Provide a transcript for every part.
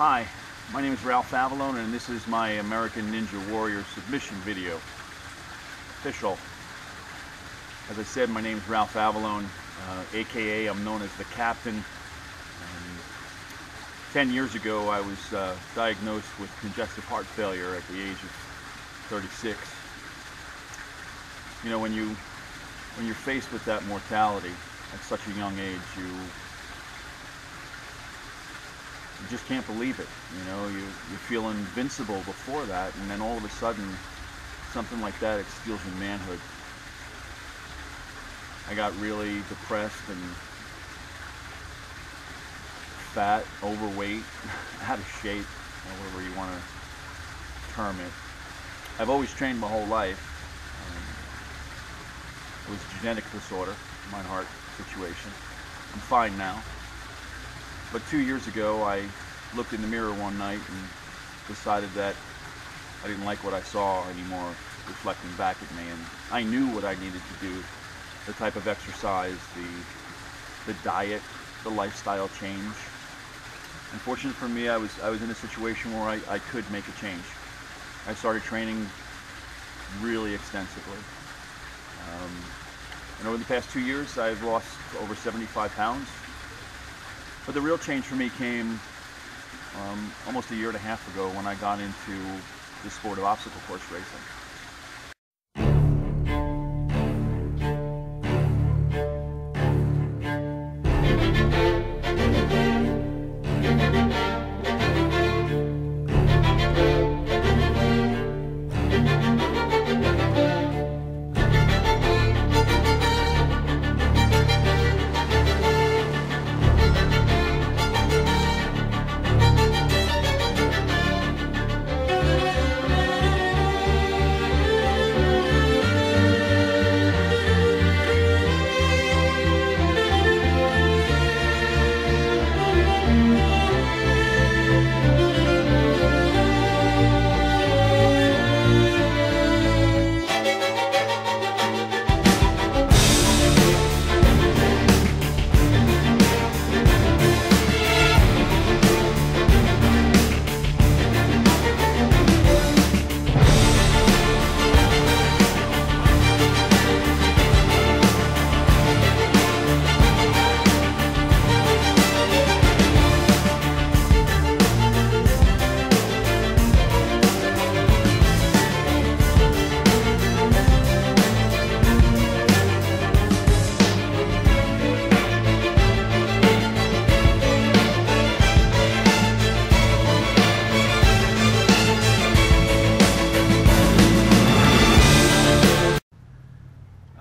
Hi, my name is Ralph Avallone, and this is my American Ninja Warrior submission video. Official. As I said, my name is Ralph Avallone, aka I'm known as the Captain. 10 years ago I was diagnosed with congestive heart failure at the age of 36. You know, when you're faced with that mortality at such a young age, you just can't believe it. You know, you feel invincible before that, and then all of a sudden something like that, it steals your manhood. I got really depressed and fat, overweight, out of shape, whatever you want to term it. I've always trained my whole life. It was a genetic disorder, my heart situation. I'm fine now. But 2 years ago, I looked in the mirror one night and decided that I didn't like what I saw anymore, reflecting back at me. And I knew what I needed to do, the type of exercise, the diet, the lifestyle change. Unfortunately for me, I was in a situation where I could make a change. I started training really extensively. And over the past 2 years, I've lost over 75 pounds. But the real change for me came almost a year and a half ago when I got into the sport of obstacle course racing.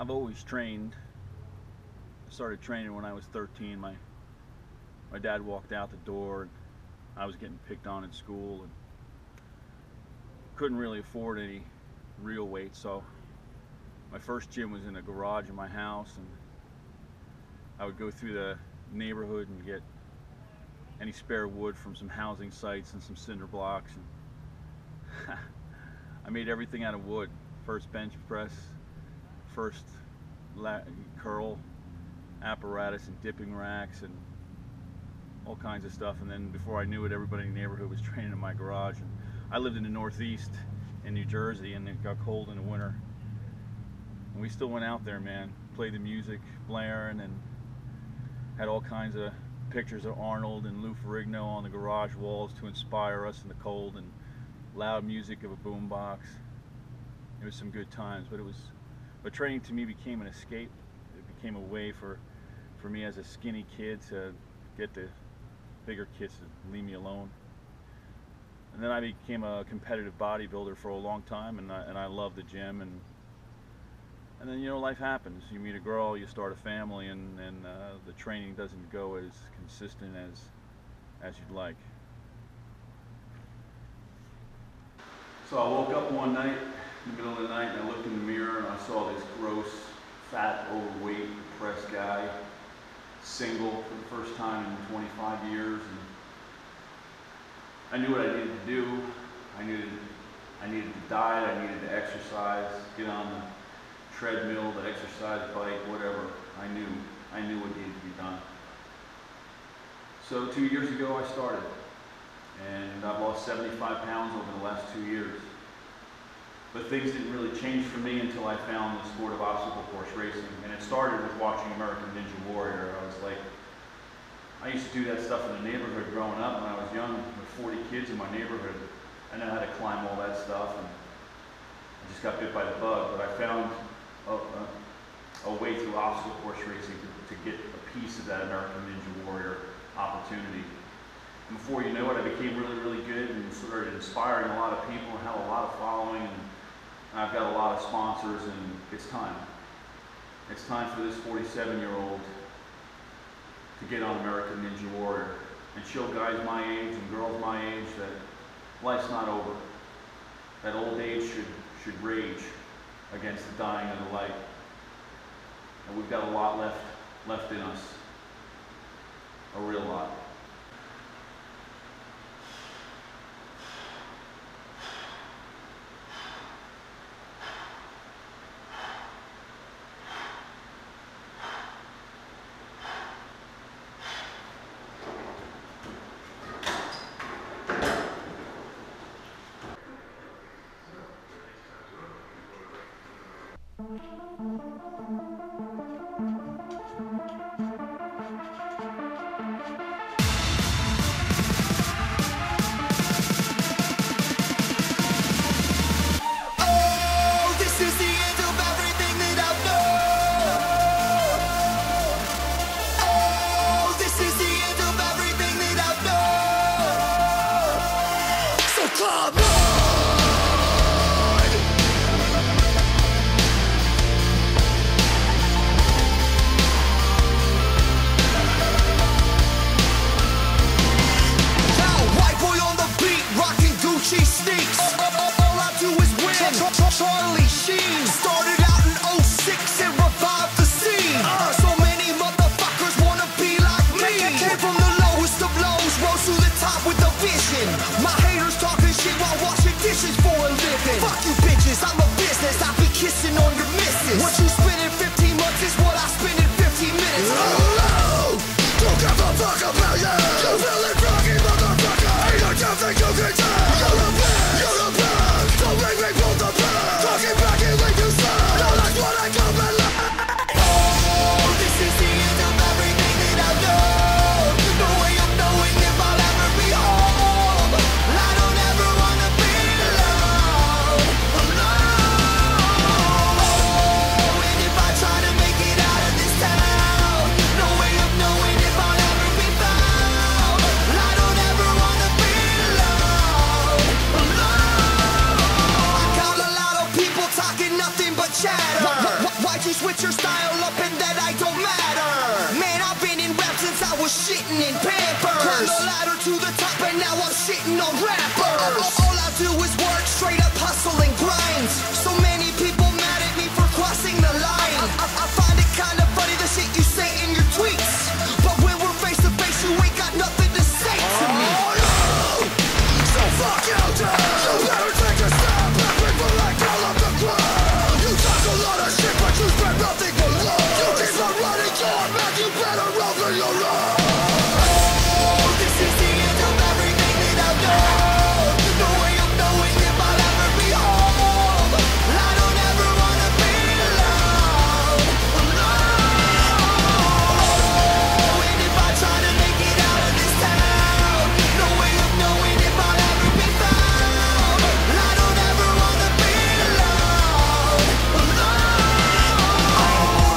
I've always trained. I started training when I was 13. My dad walked out the door and I was getting picked on in school and couldn't really afford any real weights, so my first gym was in a garage in my house, and I would go through the neighborhood and get any spare wood from some housing sites and some cinder blocks, and I made everything out of wood. First bench press, first curl apparatus and dipping racks and all kinds of stuff. And then before I knew it, everybody in the neighborhood was training in my garage. And I lived in the Northeast in New Jersey, and it got cold in the winter, and we still went out there, man, played the music blaring, and had all kinds of pictures of Arnold and Lou Ferrigno on the garage walls to inspire us in the cold, and loud music of a boombox. It was some good times, but training to me became an escape. It became a way for me as a skinny kid to get the bigger kids to leave me alone. And then I became a competitive bodybuilder for a long time, and I loved the gym. And then, you know, life happens. You meet a girl, you start a family, and the training doesn't go as consistent as you'd like. So I woke up one night, in the middle of the night, and I looked in the mirror and I saw this gross, fat, overweight, depressed guy, single for the first time in 25 years. And I knew what I needed to do. I needed to diet, I needed to exercise, get on the treadmill, the exercise bike, whatever. I knew what needed to be done. So 2 years ago I started. and I've lost 75 pounds over the last 2 years. But things didn't really change for me until I found the sport of obstacle course racing. And it started with watching American Ninja Warrior. I was like, I used to do that stuff in the neighborhood growing up when I was young with 40 kids in my neighborhood. I know how to climb all that stuff, and I just got bit by the bug. But I found a way through obstacle course racing to get a piece of that American Ninja Warrior opportunity. And before you know it, I became really, really good and started inspiring a lot of people and had a lot of following. And I've got a lot of sponsors, and it's time. It's time for this 47-year-old to get on American Ninja Warrior and show guys my age and girls my age that life's not over. That old age should rage against the dying of the light. And we've got a lot left in us. A real lot. Charlie Sheen started out in '06 and revived the scene. So many motherfuckers wanna be like me. Came from the lowest of lows, rose to the top with a vision. My haters talking shit while washing dishes for a living. Fuck you bitches, I'm a business. I be kissing on your missus. What you spend in 15 months is what I spend in 15 minutes. Oh, don't give a fuck about you. You really fucking motherfucker. Ain't no nothing you can do. You're a bitch. You're a bitch. Don't make me pull the bitch. Talking back and leave you sad. No, that's what I call my life. Oh, this is the end of everything that I know. No way of knowing if I'll ever be home. I don't ever wanna be alone. Oh, and if I try to make it out of this town, no way of knowing if I'll ever be found. I don't ever wanna be alone. I got a lot of people talking nothing but chatter. Why'd you switch your style up and that I don't matter? Man, I've been in rap since I was shitting in Pampers. Climbed the ladder to the top and now I'm shitting on rappers. All I do is work, straight up hustle and grind. So many people mad at me for crossing the line. I find it kinda funny the shit you say in your tweets, but when we're face to face you ain't got nothing to say to me. So fuck you, dude. You better take a step back before I call up the crowd. You talk a lot of shit, but you spread nothing but love. You keep on running your mouth, you better open your eyes. Oh, this is the end of everything that I know. No way of knowing if I'll ever be home. I don't ever wanna be alone. Oh, and if I try to make it out of this town, no way of knowing if I'll ever be found. I don't ever wanna be alone.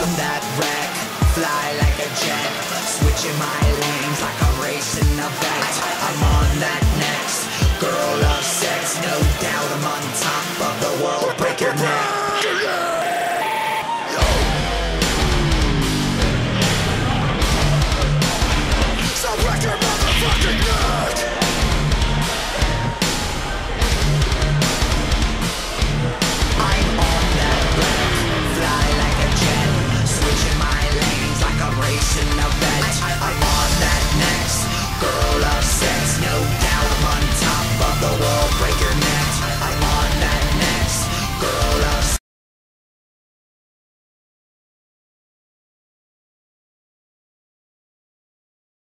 On that wreck, fly like a jet, switching my lanes like I'm racing a vet. I'm on